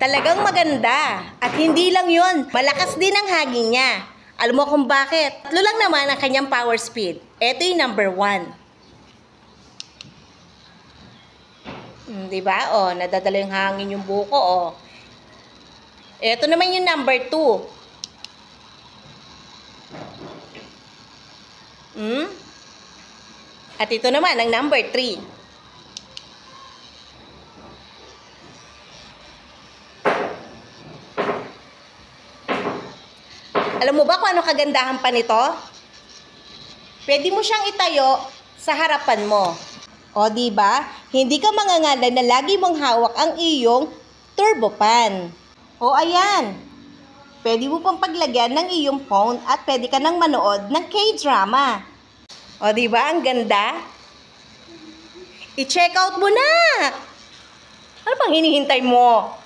Talagang maganda. At hindi lang yun, malakas din ang hagin niya. Alam mo kung bakit? 3 lang naman ang kanyang power speed. Ito yung number 1. Diba? O, nadadala yung hangin yung buko, o. Ito naman yung number 2. At ito naman ang number 3. Alam mo ba kung ano kagandahan pa nito? Pwede mo siyang itayo sa harapan mo. O, diba? Hindi ka mangangalan na lagi mong hawak ang iyong turbo fan. O, ayan. Pwede mo pang paglagyan ng iyong phone at pwede ka nang manood ng K-drama. O, diba? Ang ganda. I-check out mo na! Ano pang hinihintay mo?